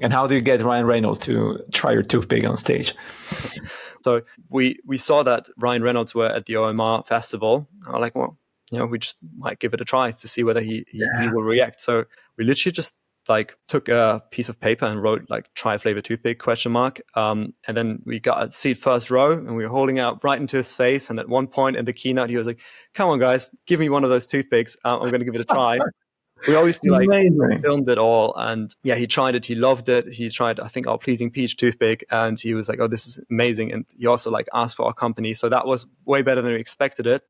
And how do you get Ryan Reynolds to try your toothpick on stage? So we saw that Ryan Reynolds were at the OMR festival. I was like, well, we just might give it a try to see whether he will react. So we literally just took a piece of paper and wrote try flavor toothpick ? And then we got a seat first row and we were holding out right into his face. And at one point in the keynote, he was like, come on, guys, give me one of those toothpicks. I'm going to give it a try. We obviously filmed it all, and he tried it. He loved it. He tried, I think, our Pleasing Peach toothpick, and he was like, "Oh, this is amazing!" And he also asked for our company, so that was way better than we expected it.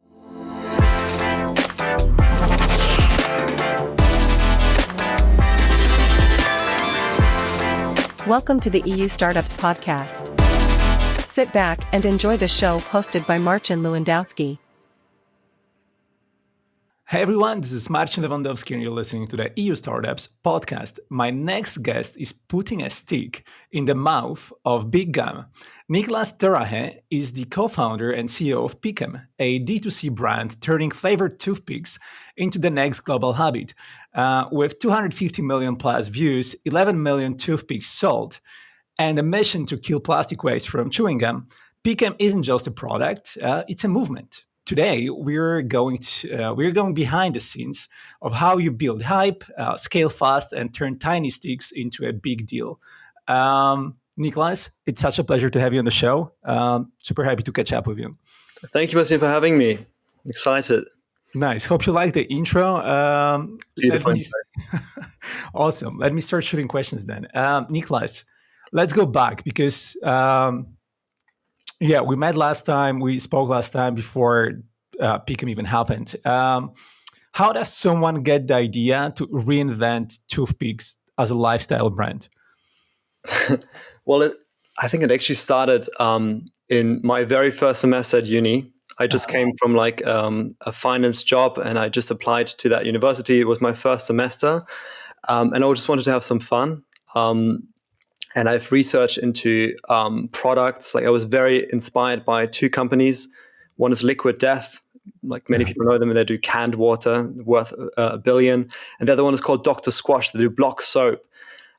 Welcome to the EU Startups Podcast. Sit back and enjoy the show hosted by Marcin Lewandowski. Hey everyone, this is Marcin Lewandowski and you're listening to the EU Startups Podcast. My next guest is putting a stick in the mouth of big gum. Niklas Terrahe is the co-founder and CEO of Pick'em, a D2C brand turning flavored toothpicks into the next global habit. With 250 million plus views, 11 million toothpicks sold, and a mission to kill plastic waste from chewing gum, Pick'em isn't just a product, it's a movement. Today, we're going behind the scenes of how you build hype, scale fast, and turn tiny sticks into a big deal. Niklas, it's such a pleasure to have you on the show. Super happy to catch up with you. Thank you, Marcin, for having me. I'm excited. Nice. Hope you like the intro. Beautiful. Awesome. Let me start shooting questions then. Niklas, let's go back because... we met last time. We spoke last time before Pick'em even happened. How does someone get the idea to reinvent toothpicks as a lifestyle brand? Well, I think it actually started in my very first semester at uni. I just came from a finance job and I just applied to that university. It was my first semester. And I just wanted to have some fun. And I've researched into products. I was very inspired by two companies. One is Liquid Death. Many people know them, and they do canned water worth $1 billion. And the other one is called Dr. Squash. They do block soap.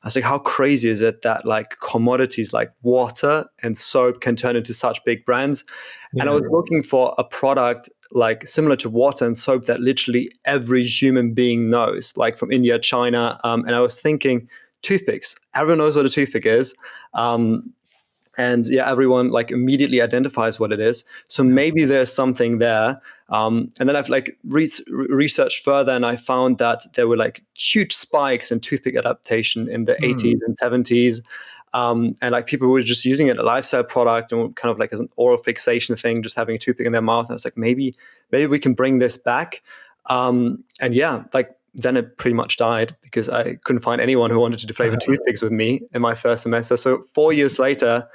I was like, how crazy is it that commodities like water and soap can turn into such big brands? Yeah. And I was looking for a product similar to water and soap that literally every human being knows, from India, China. And I was thinking, toothpicks. Everyone knows what a toothpick is. Everyone immediately identifies what it is. So maybe there's something there. And then I've researched further and I found that there were huge spikes in toothpick adaptation in the 80s and 70s. And people were just using it as a lifestyle product and kind of as an oral fixation thing, just having a toothpick in their mouth. And I was like, maybe we can bring this back. Then it pretty much died because I couldn't find anyone who wanted to do flavor toothpicks with me in my first semester. So 4 years later,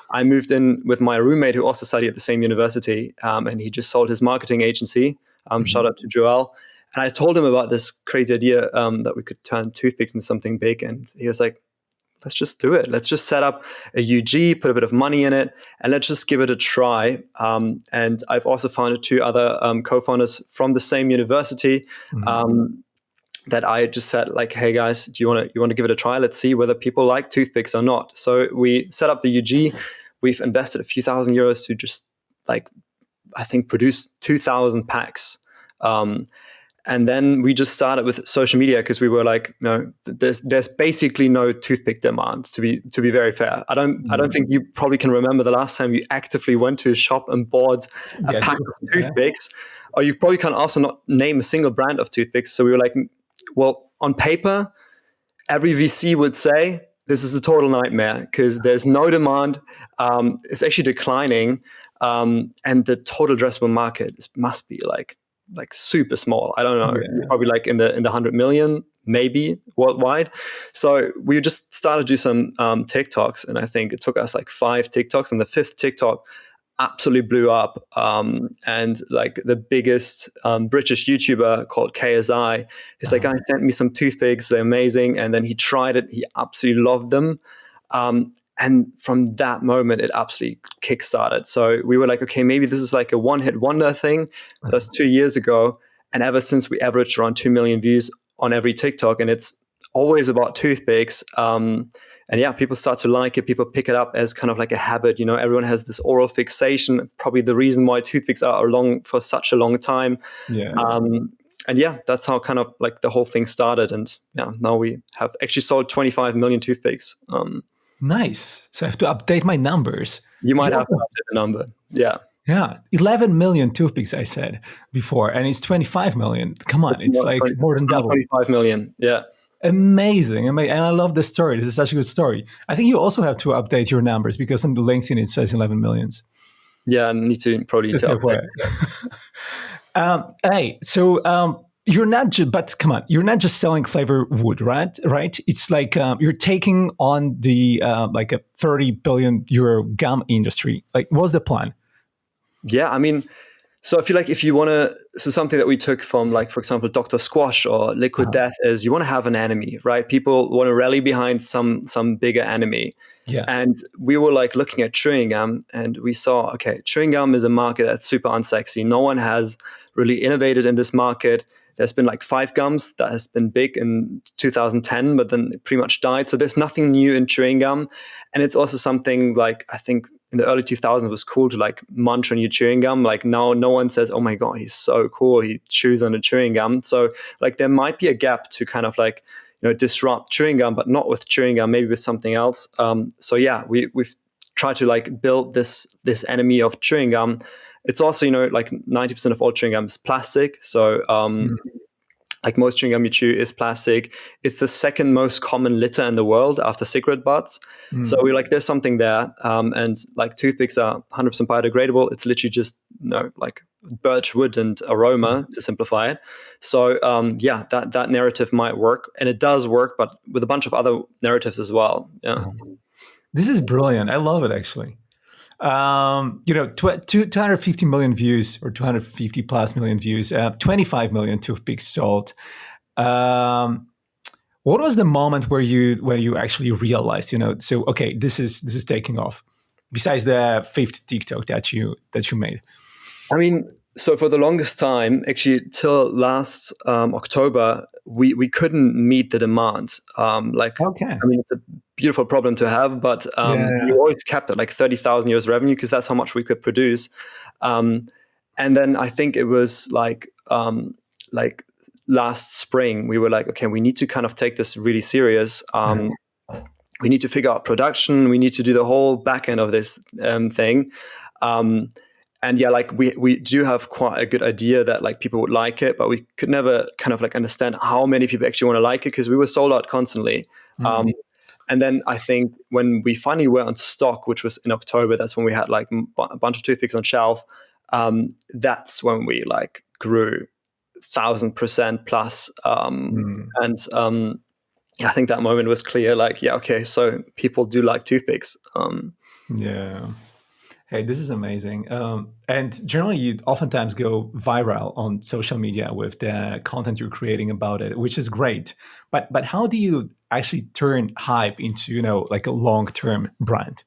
I moved in with my roommate who also studied at the same university, and he just sold his marketing agency. Shout out to Joel. And I told him about this crazy idea that we could turn toothpicks into something big. And he was like, let's just do it. Let's just set up a UG, put a bit of money in it, and let's just give it a try. And I've also found two other co-founders from the same university. That I just said hey guys, do you want to give it a try? Let's see whether people like toothpicks or not. So we set up the UG. We've invested a few thousand euros to just I think produce 2,000 packs. And then we just started with social media because we were there's basically no toothpick demand to be very fair. I don't think you probably can remember the last time you actively went to a shop and bought a pack of toothpicks. Or you probably can also not name a single brand of toothpicks. So we were well, on paper, every VC would say this is a total nightmare because there's no demand. It's actually declining, and the total addressable market must be super small. I don't know. Yeah. It's probably in the 100 million, maybe worldwide. So we just started to do some TikToks, and I think it took us 5 TikToks, and the 5th TikTok absolutely blew up. And the biggest British YouTuber called KSI is guy sent me some toothpicks. They're amazing. And then he tried it. He absolutely loved them. And from that moment, it absolutely kickstarted. So we were okay, maybe this is a one-hit wonder thing. That was 2 years ago. And ever since, we averaged around 2 million views on every TikTok. And it's always about toothpicks. yeah, people start to like it. People pick it up as kind of like a habit. Everyone has this oral fixation, probably the reason why toothpicks are along for such a long time. Yeah. And yeah, that's how kind of like the whole thing started. And yeah, now we have actually sold 25 million toothpicks. Nice. So I have to update my numbers. You might have to update the number. Yeah. Yeah, 11 million toothpicks, I said before, and it's 25 million. Come on, it's like more than double. 25 million, yeah. Amazing. And I love the story. This is such a good story. I think you also have to update your numbers because on the LinkedIn it says 11 millions. Yeah, I need to probably update. Hey, so you're not but come on, you're not just selling flavor wood, right? It's like you're taking on the like a 30 billion euro gum industry. Like, what's the plan? Yeah, I mean, so I feel like if you want to, so something that we took from, like, for example, Dr. Squash or Liquid Death is you want to have an enemy, right? People want to rally behind some bigger enemy. Yeah. And we were like looking at chewing gum and we saw, okay, chewing gum is a market that's super unsexy. No one has really innovated in this market. There's been like 5 gums that has been big in 2010, but then it pretty much died. So there's nothing new in chewing gum. And it's also something like, I think in the early 2000s it was cool to like munch on your chewing gum. Like now no one says, oh my God, he's so cool, he chews on a chewing gum. So like there might be a gap to kind of like, disrupt chewing gum, but not with chewing gum, maybe with something else. So yeah, we've tried to like build this enemy of chewing gum. It's also, like 90% of all chewing gum is plastic. So like most chewing gum you chew is plastic. It's the second most common litter in the world after cigarette butts. So we're like, there's something there. And like toothpicks are 100% biodegradable. It's literally just, like birch wood and aroma to simplify it. So yeah, that narrative might work, and it does work, but with a bunch of other narratives as well. Yeah. This is brilliant. I love it, actually. 250 million views or 250 plus million views, 25 million toothpicks sold. What was the moment where you actually realized, so okay, this is taking off? Besides the 5th TikTok that you made. I mean, so for the longest time, actually till last October, we couldn't meet the demand. Okay. I mean, it's a beautiful problem to have, but we always kept it like 30,000 euros revenue because that's how much we could produce. And then I think it was like last spring, we were like, okay, we need to kind of take this really serious. We need to figure out production. We need to do the whole back end of this thing. And yeah, like we do have quite a good idea that like people would like it, but we could never kind of like understand how many people actually want to like it because we were sold out constantly. And then I think when we finally were on stock, which was in October, that's when we had like a bunch of toothpicks on shelf. That's when we like grew 1,000% plus. And I think that moment was clear. Like, yeah, okay, so people do like toothpicks. Yeah. Hey, this is amazing. And generally, you oftentimes go viral on social media with the content you're creating about it, which is great. But how do you actually turn hype into, like a long-term brand?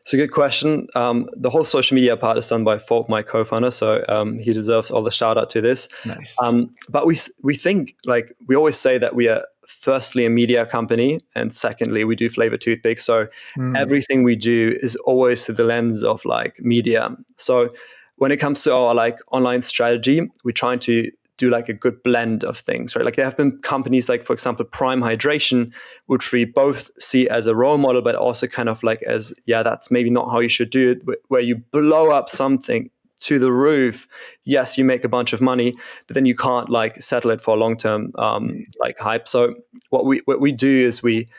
It's a good question. The whole social media part is done by Folk, my co-founder, so he deserves all the shout out to this. Nice. But we think, like, we always say that we are firstly a media company, and secondly we do flavor toothpicks. So everything we do is always through the lens of like media. So when it comes to our like online strategy, we're trying to do like a good blend of things, right? Like there have been companies like, for example, Prime Hydration, which we both see as a role model, but also kind of like as, yeah, that's maybe not how you should do it, where you blow up something to the roof. Yes, you make a bunch of money, but then you can't like settle it for a long-term like hype. So what we do is we,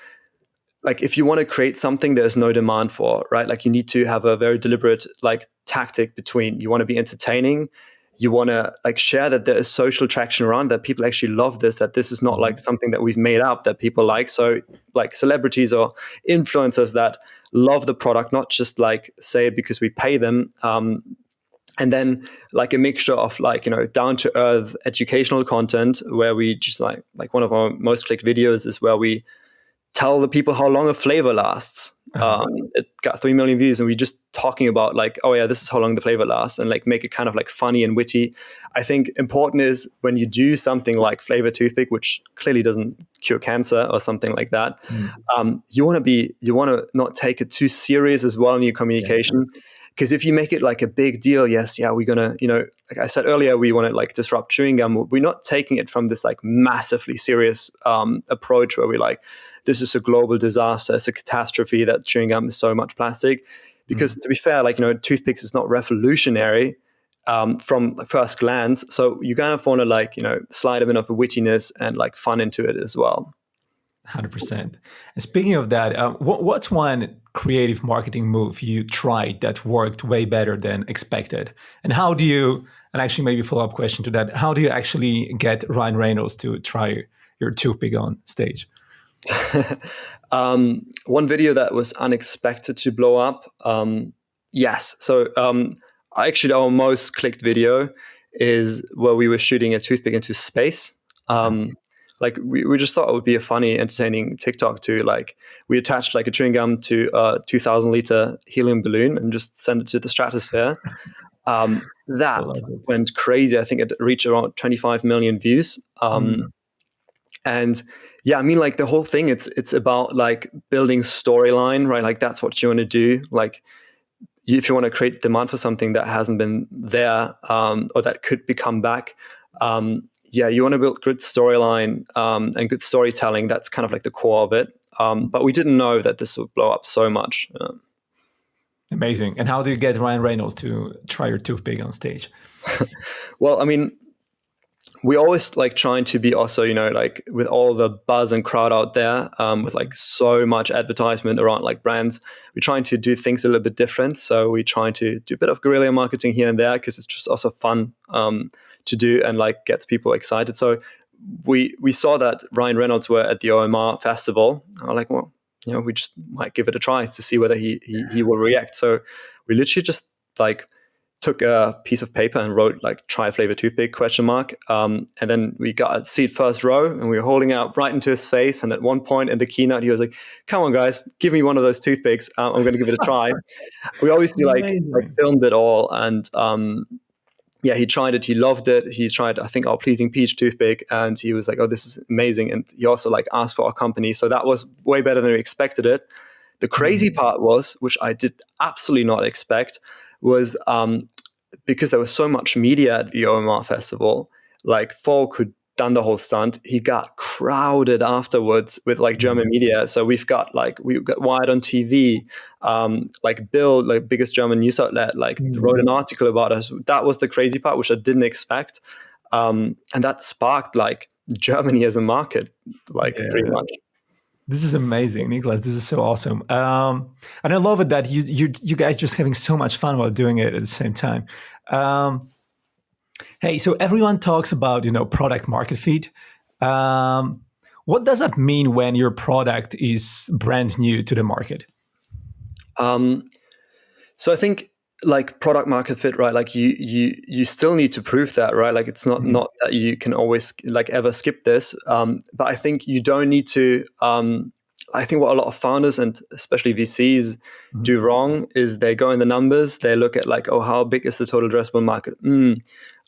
like, if you want to create something there's no demand for, right? Like you need to have a very deliberate like tactic between, you want to be entertaining, you want to like share that there is social traction around, that people actually love this, that this is not like something that we've made up, that people like. So like celebrities or influencers that love the product, not just like say it because we pay them. And then like a mixture of like, down to earth educational content where we just like one of our most clicked videos is where we tell the people how long a flavor lasts. It got 3 million views, and we're just talking about like, oh yeah, this is how long the flavor lasts, and like make it kind of like funny and witty. I think important is when you do something like flavor toothpick, which clearly doesn't cure cancer or something like that, you want to not take it too serious as well in your communication. Because if you make it like a big deal, we're gonna, like I said earlier, we want to like disrupt chewing gum. We're not taking it from this like massively serious approach where we're like, this is a global disaster, it's a catastrophe that chewing gum is so much plastic. Because to be fair, like, toothpicks is not revolutionary from first glance. So you kind of want to like, slide a bit of a wittiness and like fun into it as well. 100%. And speaking of that, what's one creative marketing move you tried that worked way better than expected? And how do you, and actually maybe follow-up question to that, how do you actually get Ryan Reynolds to try your toothpick on stage? One video that was unexpected to blow up. Yes. So actually our most clicked video is where we were shooting a toothpick into space. Like we just thought it would be a funny, entertaining TikTok to like, we attached like a chewing gum to a 2,000 liter helium balloon and just send it to the stratosphere. That went crazy. I think it reached around 25 million views. And yeah, I mean, like the whole thing, it's about like building storyline, right? Like that's what you want to do. Like if you want to create demand for something that hasn't been there, or that could become back, you want to build good storyline and good storytelling. That's kind of like the core of it. But we didn't know that this would blow up so much. Amazing. And how do you get Ryan Reynolds to try your toothpick on stage? Well, I mean, we always like trying to be also, like with all the buzz and crowd out there, with like so much advertisement around like brands, we're trying to do things a little bit different. So we're trying to do a bit of guerrilla marketing here and there because it's just also fun to do and like gets people excited. So we saw that Ryan Reynolds were at the OMR festival. I'm like, well, we just might give it a try to see whether he will react. So we literally just like took a piece of paper and wrote like try flavor toothpick ? And then we got a seat first row and we were holding it up right into his face. And at one point in the keynote, he was like, come on guys, give me one of those toothpicks. I'm going to give it a try. We obviously like filmed it all. And he tried it. He loved it. He tried, I think, our Pleasing Peach toothpick. And he was like, oh, this is amazing. And he also like asked for our company. So that was way better than we expected it. The crazy part was, which I did absolutely not expect, was because there was so much media at the OMR festival, like folk who'd done the whole stunt, he got crowded afterwards with like German media. So we got Wired on TV, like Bill, like biggest German news outlet, like wrote an article about us. That was the crazy part, which I didn't expect. And that sparked like Germany as a market, like pretty much. This is amazing, Niklas. This is so awesome. And I love it that you guys just having so much fun while doing it at the same time. Hey, so everyone talks about, product market fit. What does that mean when your product is brand new to the market? So I think like product market fit, right? Like you still need to prove that, right? Like it's not that you can always like ever skip this. But I think you don't need to. I think what a lot of founders and especially VCs do wrong is they go in the numbers. They look at like, oh, how big is the total addressable market?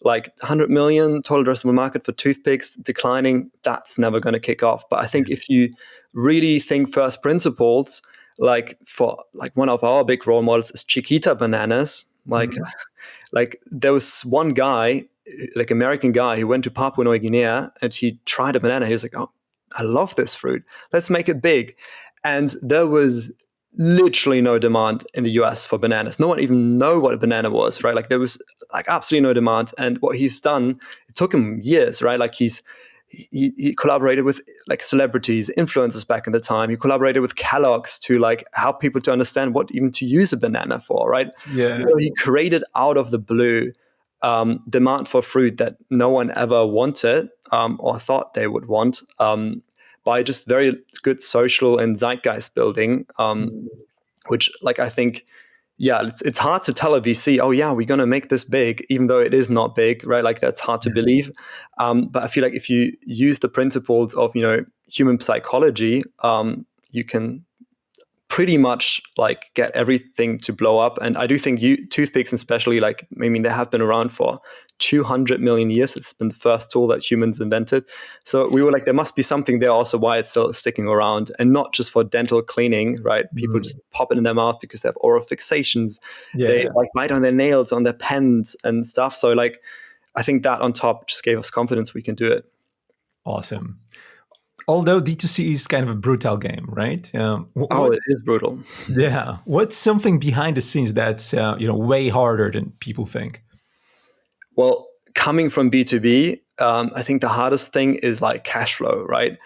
Like 100 million total addressable market for toothpicks declining. That's never going to kick off. But I think if you really think first principles, like for like one of our big role models is Chiquita bananas. Like there was one guy, like American guy, who went to Papua New Guinea and he tried a banana. He was like, oh, I love this fruit. Let's make it big. And there was literally no demand in the US for bananas. No one even know what a banana was, right? Like there was like absolutely no demand. And what he's done, it took him years, right? Like he collaborated with like celebrities, influencers back in the time. He collaborated with Kellogg's to like help people to understand what even to use a banana for, right? Yeah. So he created out of the blue demand for fruit that no one ever wanted or thought they would want by just very good social and zeitgeist building, which like I think, it's hard to tell a VC, oh yeah, we're going to make this big, even though it is not big, right? Like that's hard to believe. But I feel like if you use the principles of, human psychology, you can pretty much like get everything to blow up. And I do think toothpicks, especially, like, I mean, they have been around for 200 million years. It's been the first tool that humans invented. So we were like, there must be something there also why it's still sticking around, and not just for dental cleaning, right? People just pop it in their mouth because they have oral fixations. They like bite on their nails, on their pens and stuff. So like, I think that on top just gave us confidence we can do it. Awesome. Although D2C is kind of a brutal game, right? It is brutal. Yeah. What's something behind the scenes that's way harder than people think? Well, coming from B2B, I think the hardest thing is like cash flow, right?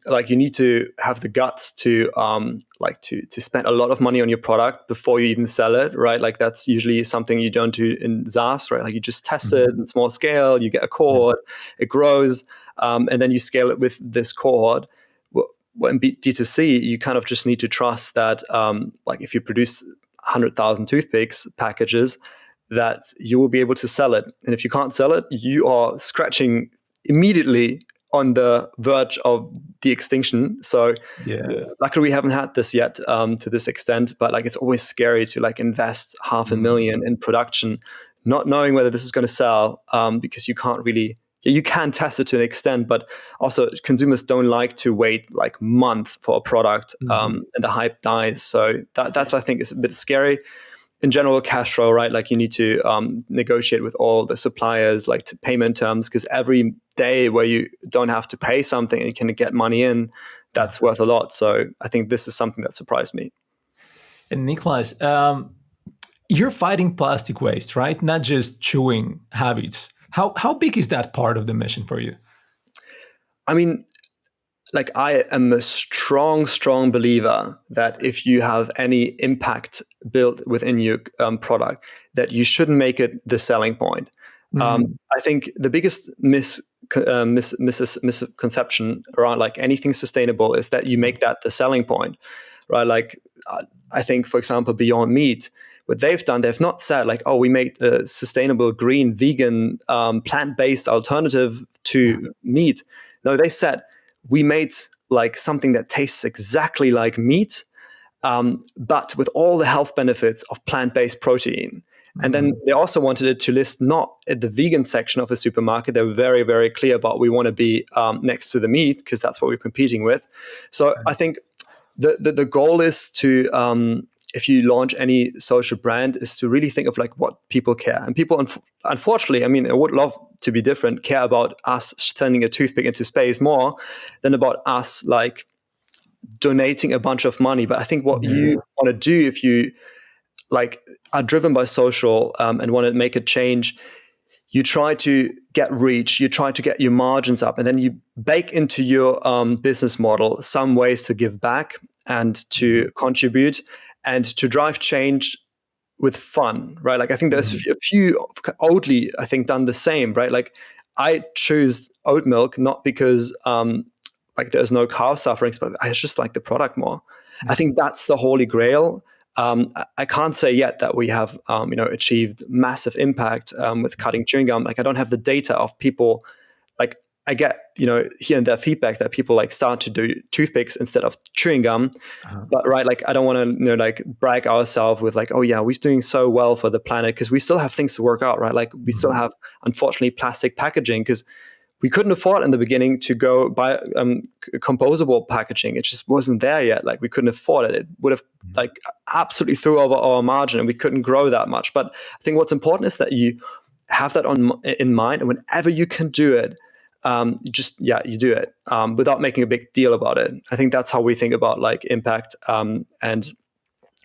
Like you need to have the guts to to spend a lot of money on your product before you even sell it, right? Like that's usually something you don't do in SaaS, right? Like you just test it in small scale, you get a cohort, it grows, and then you scale it with this cohort. When D2C, you kind of just need to trust that, like if you produce 100,000 toothpicks packages, that you will be able to sell it. And if you can't sell it, you are scratching immediately on the verge of the extinction. So luckily we haven't had this yet to this extent, but like it's always scary to like invest $500,000 in production, not knowing whether this is going to sell, because you can't really, you can test it to an extent, but also consumers don't like to wait like month for a product and the hype dies. So that's I think is a bit scary. In general, cash flow, right? Like you need to negotiate with all the suppliers, like payment terms, because every day where you don't have to pay something and you can get money in, that's worth a lot. So I think this is something that surprised me. And Niklas, you're fighting plastic waste, right? Not just chewing habits. How big is that part of the mission for you? I mean, like I am a strong believer that if you have any impact built within your product, that you shouldn't make it the selling point. I think the biggest misconception around like anything sustainable is that you make that the selling point, right? Like I think, for example, Beyond Meat, what they've done, they've not said like, oh, we made a sustainable, green, vegan, plant-based alternative to meat. No, they said, we made like something that tastes exactly like meat, but with all the health benefits of plant-based protein. And then they also wanted it to list not at the vegan section of a supermarket. They were very, very clear about we want to be next to the meat because that's what we're competing with. So I think the goal is to, if you launch any social brand, is to really think of like what people care. And people, unfortunately, I mean, I would love to be different, care about us sending a toothpick into space more than about us like donating a bunch of money. But I think what you want to do if you like are driven by social and want to make a change, you try to get reach, you try to get your margins up, and then you bake into your business model some ways to give back and to contribute and to drive change with fun, right? Like I think there's a few Oatly, I think, done the same, right? Like I choose oat milk not because like there's no cow sufferings, but I just like the product more. I think that's the holy grail. I can't say yet that we have achieved massive impact with cutting chewing gum. Like I don't have the data of people. Like I get here and there feedback that people like start to do toothpicks instead of chewing gum, but right, like I don't want to like brag ourselves with like, oh yeah, we're doing so well for the planet, because we still have things to work out, right? Like we still have, unfortunately, plastic packaging, because we couldn't afford in the beginning to go buy composable packaging. It just wasn't there yet. Like we couldn't afford it. It would have like absolutely threw over our margin, and we couldn't grow that much. But I think what's important is that you have that in mind, and whenever you can do it, you do it without making a big deal about it. I think that's how we think about like impact, and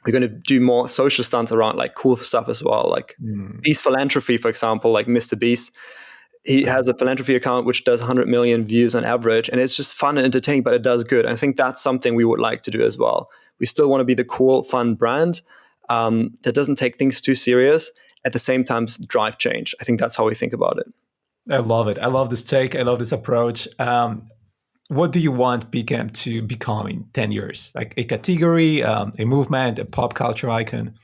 we're going to do more social stunts around like cool stuff as well, like Beast Philanthropy, for example. Like Mr. Beast, he has a philanthropy account which does 100 million views on average, and it's just fun and entertaining, but it does good. And I think that's something we would like to do as well. We still want to be the cool, fun brand that doesn't take things too serious, at the same time drive change. I think that's how we think about it. I love it. I love this take. I love this approach. What do you want BCAM to become in 10 years? Like a category, a movement, a pop culture icon?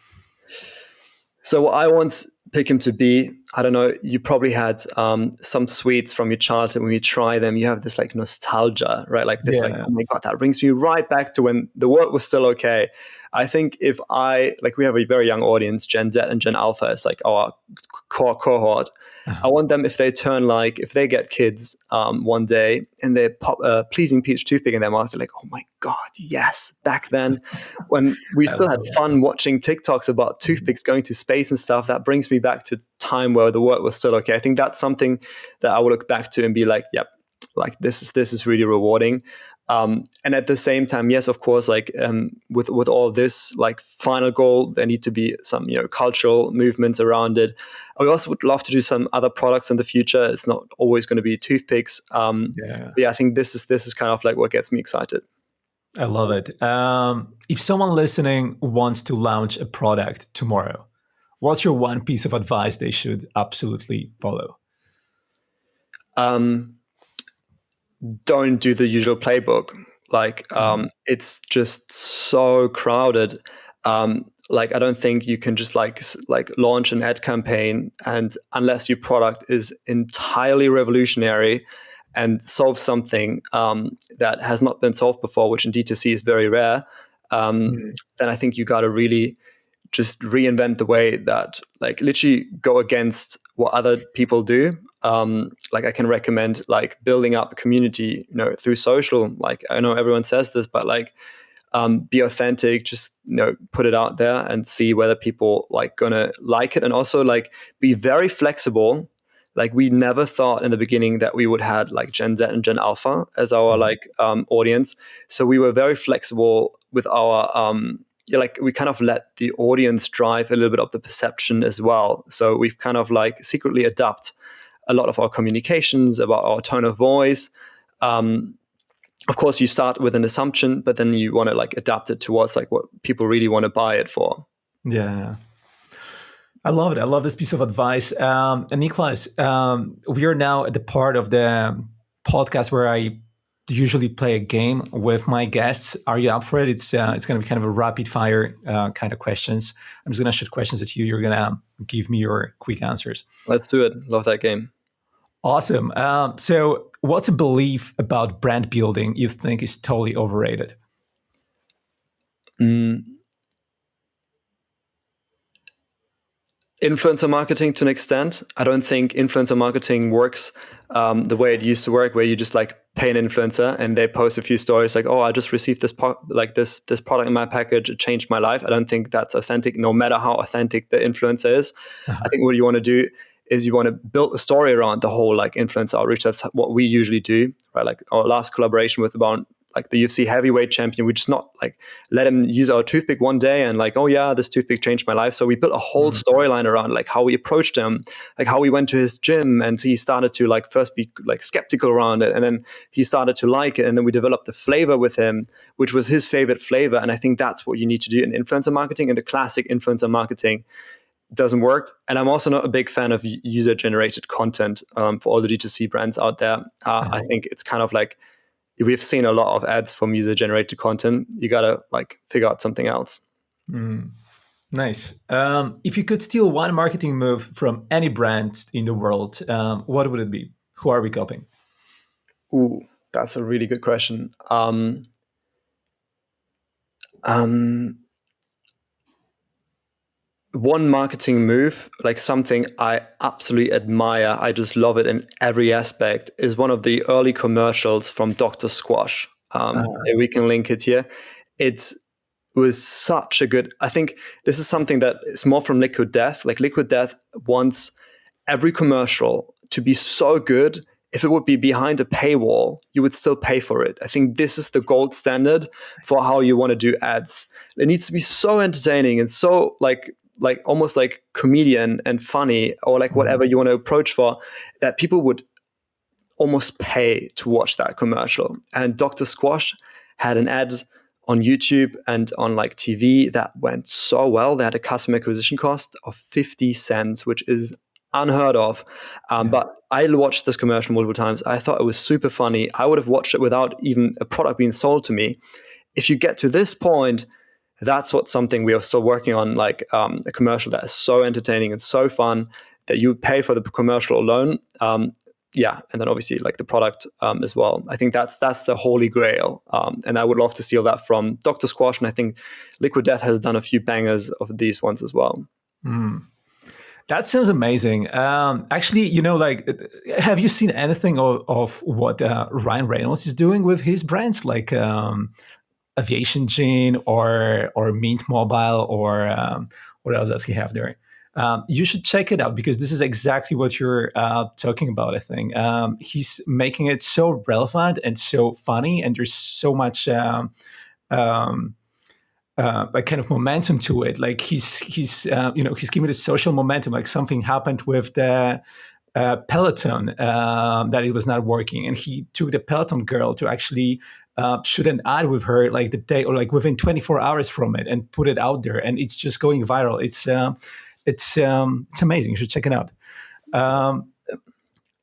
So what I want pick him to be, I don't know, you probably had some sweets from your childhood. When you try them, you have this like nostalgia, right? Like this, like, Yeah. oh my God, that brings me right back to when the world was still okay. I think if we have a very young audience, Gen Z and Gen Alpha is like our core cohort. I want them, if they get kids one day and they pop a pleasing peach toothpick in their mouth, they're like, oh my God, yes. Back then, when we I still had love it. fun watching TikToks about toothpicks going to space and stuff, that brings me back to time where the world was still okay. I think that's something that I will look back to and be like, yep, like this is really rewarding. And at the same time, yes, of course, like with all this, like final goal, there need to be some cultural movements around it. I also would love to do some other products in the future. It's not always going to be toothpicks. Yeah. But yeah, I think this is kind of like what gets me excited. I love it. If someone listening wants to launch a product tomorrow, what's your one piece of advice they should absolutely follow? Don't do the usual playbook. Like it's just so crowded. Like I don't think you can just like launch an ad campaign, and unless your product is entirely revolutionary and solve something that has not been solved before, which in D2C is very rare, then I think you got to really just reinvent the way that, like, literally go against what other people do. Like I can recommend like building up a community, through social. Like I know everyone says this, but like be authentic, just put it out there and see whether people like gonna like it. And also like be very flexible. Like we never thought in the beginning that we would have like Gen Z and Gen Alpha as our like audience. So we were very flexible with our like we kind of let the audience drive a little bit of the perception as well. So we've kind of like secretly adapt a lot of our communications about our tone of voice. Of course, you start with an assumption, but then you want to like adapt it towards like what people really want to buy it for. Yeah. I love it. I love this piece of advice. And Niklas, we are now at the part of the podcast where I usually play a game with my guests. Are you up for it? It's going to be kind of a rapid fire kind of questions. I'm just going to shoot questions at you. You're going to give me your quick answers. Let's do it. Love that game. Awesome. So what's a belief about brand building you think is totally overrated? Influencer marketing to an extent. I don't think influencer marketing works the way it used to work, where you just like pay an influencer and they post a few stories like, oh, I just received this this product in my package. It changed my life. I don't think that's authentic, no matter how authentic the influencer is. I think what you want to do is you want to build a story around the whole like influencer outreach. That's what we usually do, right? Like our last collaboration with about like the UFC heavyweight champion, we just not like let him use our toothpick one day and like, oh yeah, this toothpick changed my life. So we built a whole storyline around like how we approached him, like how we went to his gym and he started to like first be like skeptical around it. And then he started to like it. And then we developed the flavor with him, which was his favorite flavor. And I think that's what you need to do in influencer marketing. And the classic influencer marketing doesn't work. And I'm also not a big fan of user-generated content for all the D2C brands out there. I think it's kind of like, we've seen a lot of ads from user-generated content. You got to like figure out something else. Nice. If you could steal one marketing move from any brand in the world, what would it be? Who are we copying? Ooh, that's a really good question. One marketing move, like something I absolutely admire, I just love it in every aspect, is one of the early commercials from Dr. Squash. We can link it here. It was such a good, I think this is something that is more from Liquid Death. Like Liquid Death wants every commercial to be so good. If it would be behind a paywall, you would still pay for it. I think this is the gold standard for how you want to do ads. It needs to be so entertaining and so like almost like comedian and funny, or like whatever you want to approach for, that people would almost pay to watch that commercial. And Dr. Squash had an ad on YouTube and on like TV that went so well. They had a customer acquisition cost of 50 cents, which is unheard of. But I watched this commercial multiple times. I thought it was super funny. I would have watched it without even a product being sold to me. If you get to this point, that's what something we are still working on, like a commercial that is so entertaining and so fun that you pay for the commercial alone. And then obviously like the product as well. I think that's the holy grail, and I would love to steal that from Dr. Squash, and I think Liquid Death has done a few bangers of these ones as well. That sounds amazing. Actually, have you seen anything of what Ryan Reynolds is doing with his brands, like Aviation Gene or Mint Mobile, or what else does he have there? You should check it out, because this is exactly what you're talking about, I think. He's making it so relevant and so funny, and there's so much like kind of momentum to it. Like he's giving it social momentum. Like something happened with the Peloton that it was not working, and he took the Peloton girl to actually shoot an ad with her like the day, or like within 24 hours from it, and put it out there, and it's just going viral. It's amazing. You should check it out.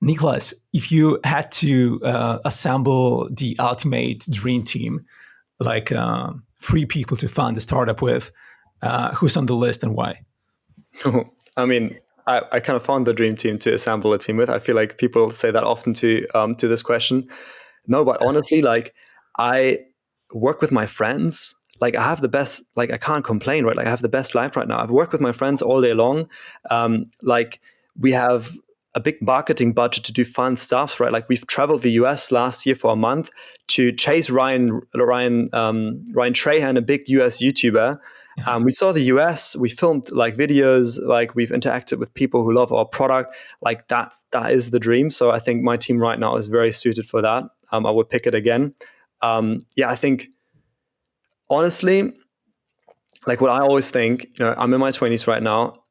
Niklas, if you had to assemble the ultimate dream team, like 3 people to fund a startup with, who's on the list and why? I mean, I kind of found the dream team to assemble a team with. I feel like people say that often to this question. No, but honestly, like I work with my friends. Like I have the best, like I can't complain, right? Like I have the best life right now. I've worked with my friends all day long. Like we have a big marketing budget to do fun stuff, right? Like we've traveled the US last year for a month to chase Ryan Terrahe, a big US YouTuber. We saw the US, we filmed like videos, like we've interacted with people who love our product. Like that is the dream. So I think my team right now is very suited for that. I would pick it again. I think, honestly, like what I always think, I'm in my 20s right now.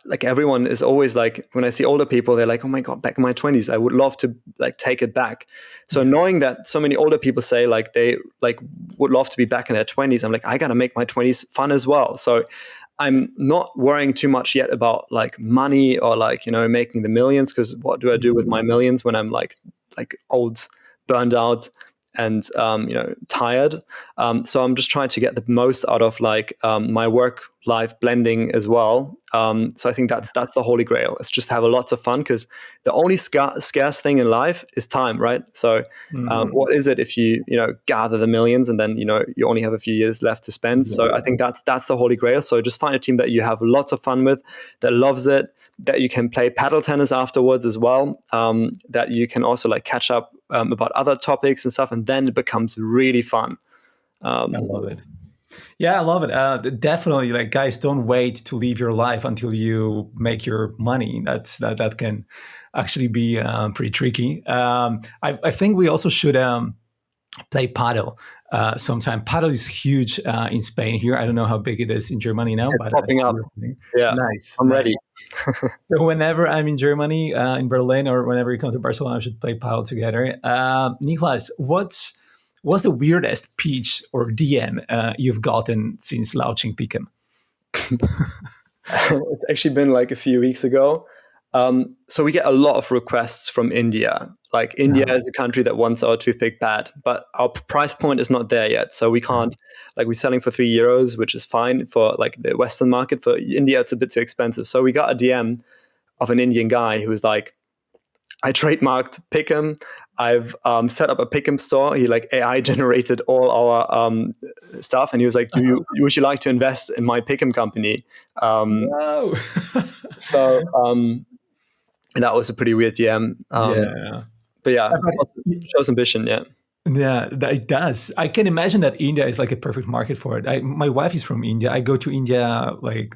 Like everyone is always like, when I see older people, they're like, oh my God, back in my 20s, I would love to like take it back. So knowing that so many older people say like they like would love to be back in their 20s, I'm like, I got to make my 20s fun as well. So I'm not worrying too much yet about like money or like, making the millions, because what do I do with my millions when I'm like old, burned out, and tired. So I'm just trying to get the most out of like my work life blending as well. So I think that's the holy grail. It's just have a lot of fun, because the only scarce thing in life is time, right? So what is it if you gather the millions and then you only have a few years left to spend? So I think that's the holy grail. So just find a team that you have lots of fun with, that loves it, that you can play paddle tennis afterwards as well, that you can also like catch up about other topics and stuff, and then it becomes really fun. I love it. Yeah, I love it. Definitely, like guys, don't wait to live your life until you make your money. That can actually be pretty tricky. I think we also should play paddle sometime. Paddle is huge in Spain here. I don't know how big it is in Germany now, it's popping up. Yeah, nice. I'm ready. So whenever I'm in Germany, in Berlin, or whenever you come to Barcelona, we should play paddle together. Niklas, what's the weirdest pitch or DM you've gotten since launching Pick'em? It's actually been like a few weeks ago. So we get a lot of requests from India. Like India is a country that wants our toothpick bad, but our price point is not there yet. So we can't, like we're selling for €3, which is fine for like the Western market. For India, it's a bit too expensive. So we got a DM of an Indian guy who was like, I trademarked Pick'em. I've set up a Pick'em store. He like AI generated all our stuff, and he was like, would you like to invest in my Pick'em company? Wow. So that was a pretty weird DM. But yeah, it shows ambition. Yeah. Yeah, it does. I can imagine that India is like a perfect market for it. My wife is from India. I go to India like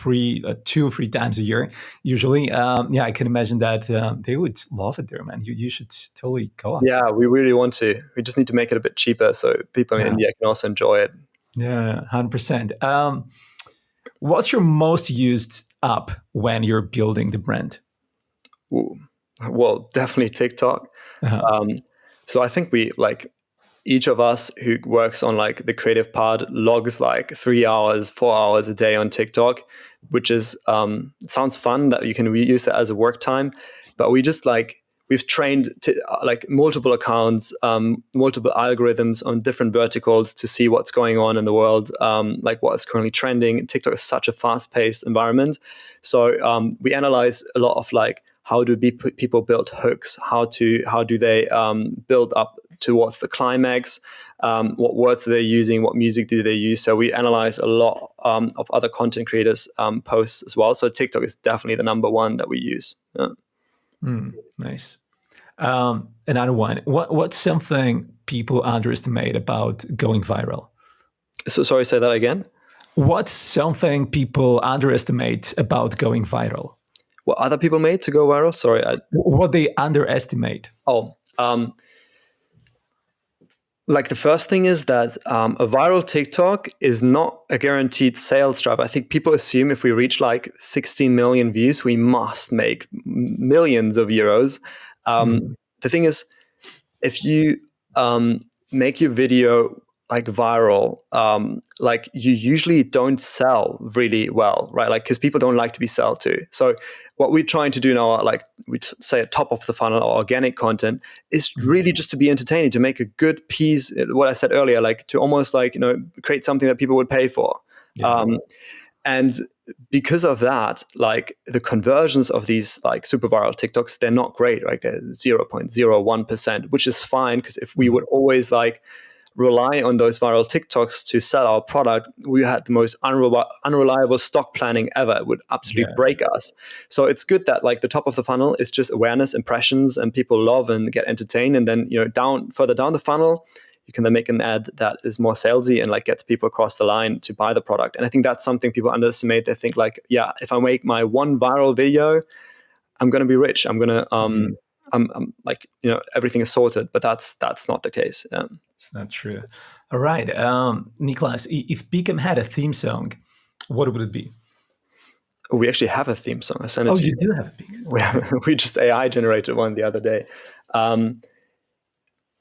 2 or 3 times a year usually. I can imagine that they would love it there, man. You should totally go on. Yeah, we really want to. We just need to make it a bit cheaper so people in India can also enjoy it. Yeah, 100%. What's your most used app when you're building the brand? Ooh. Well, definitely TikTok. So I think we like each of us who works on like the creative part logs like 3 hours, 4 hours a day on TikTok, which is it sounds fun that you can use it as a work time, but we we've trained like multiple accounts, multiple algorithms on different verticals to see what's going on in the world, like what is currently trending. TikTok is such a fast-paced environment, so we analyze a lot of like how do people build hooks, how do they build up towards the climax, what words are they using, what music do they use. So we analyze a lot of other content creators' posts as well. So TikTok is definitely the number one that we use. Yeah. Nice. Another one. What's something people underestimate about going viral? So sorry, say that again. What's something people underestimate about going viral? What other people made to go viral? Sorry. What they underestimate. Like the first thing is that a viral TikTok is not a guaranteed sales driver. I think people assume if we reach like 16 million views, we must make millions of euros. The thing is, if you make your video like viral, like you usually don't sell really well, right? Like, because people don't like to be sold to. So what we're trying to do now, like we say at top of the funnel or organic content, is really just to be entertaining, to make a good piece, what I said earlier, like to almost like, create something that people would pay for. Yeah. And because of that, like the conversions of these like super viral TikToks, they're not great, right? They're 0.01%, which is fine, because if we would always like rely on those viral TikToks to sell our product, we had the most unreliable stock planning ever. It would absolutely break us. So it's good that like the top of the funnel is just awareness, impressions, and people love and get entertained. And then, further down the funnel, you can then make an ad that is more salesy and like gets people across the line to buy the product. And I think that's something people underestimate. They think like, yeah, if I make my one viral video, I'm going to be rich. I'm going to, I'm like, everything is sorted, but that's not the case. Yeah. It's not true. All right. Niklas, if Beckham had a theme song, what would it be? We actually have a theme song. I sent it to you. Oh, you do have a Beckham. We just AI generated one the other day.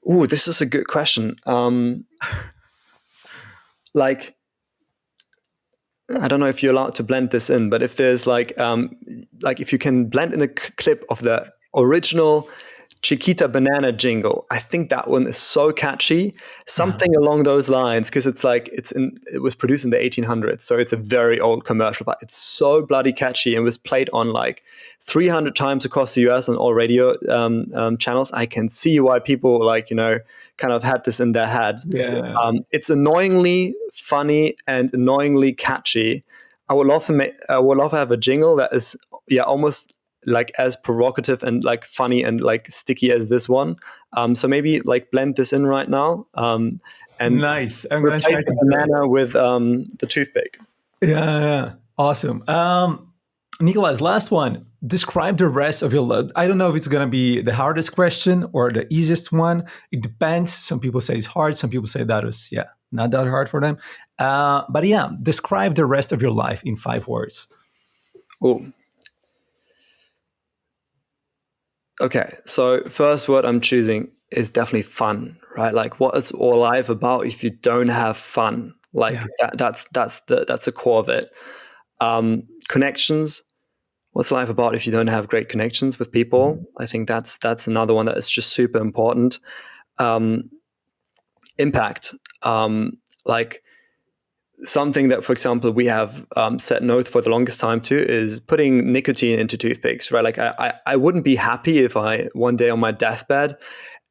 This is a good question. Like, I don't know if you're allowed to blend this in, but if there's like if you can blend in a clip of the original Chiquita Banana jingle, I think that one is so catchy. Something along those lines, because it's like it was produced in the 1800s, so it's a very old commercial, but it's so bloody catchy and was played on like 300 times across the US on all radio channels. I can see why people like kind of had this in their heads. Yeah. It's annoyingly funny and annoyingly catchy. I would love to have a jingle that is almost like as provocative and like funny and like sticky as this one. So maybe like blend this in right now. And nice. I'm gonna try the banana with the toothpick. Yeah. Awesome. Niklas, last one. Describe the rest of your life. I don't know if it's gonna be the hardest question or the easiest one. It depends. Some people say it's hard. Some people say that was not that hard for them. But describe the rest of your life in 5 words. Oh. Okay, so first word I'm choosing is definitely fun, right? Like, what is all life about if you don't have fun? Like that's the core of it. Connections. What's life about if you don't have great connections with people? I think that's another one that is just super important. Impact. Like something that, for example, we have said no for the longest time to is putting nicotine into toothpicks, right? Like I wouldn't be happy if I one day on my deathbed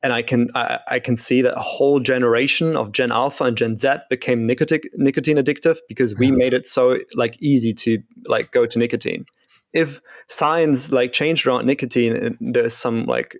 and I can see that a whole generation of Gen Alpha and Gen Z became nicotine addictive because we made it so like easy to like go to nicotine. If science like changed around nicotine, and there's some like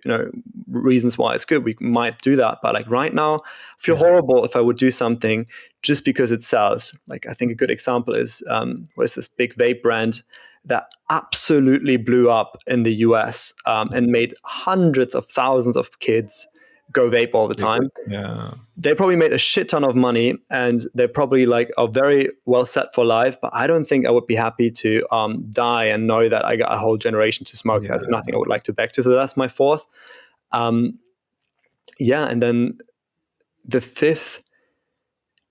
reasons why it's good, we might do that. But like right now, I feel horrible if I would do something just because it sells. Like I think a good example is what is this big vape brand that absolutely blew up in the US and made hundreds of thousands of kids go vape all the time. Yeah. They probably made a shit ton of money and they probably like are very well set for life, but I don't think I would be happy to die and know that I got a whole generation to smoke. That's nothing I would like to back to. So that's my fourth. And then the fifth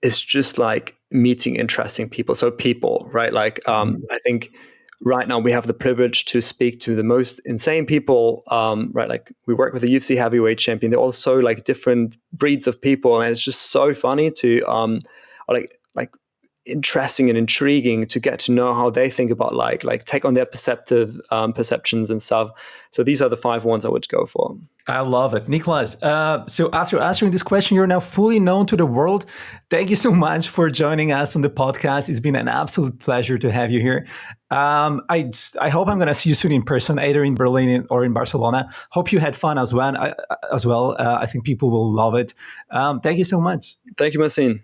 is just like meeting interesting people. So people, right? Like I think right now we have the privilege to speak to the most insane people, right? Like we work with a UFC heavyweight champion. They're all so like different breeds of people, and it's just so funny to like interesting and intriguing to get to know how they think about like take on their perceptions and stuff. So these are the 5 ones I would go for. I love it. Niklas, so after answering this question, you're now fully known to the world. Thank you so much for joining us on the podcast. It's been an absolute pleasure to have you here. I hope I'm going to see you soon in person, either in Berlin or in Barcelona. Hope you had fun as well. I think people will love it. Thank you so much. Thank you, Marcin.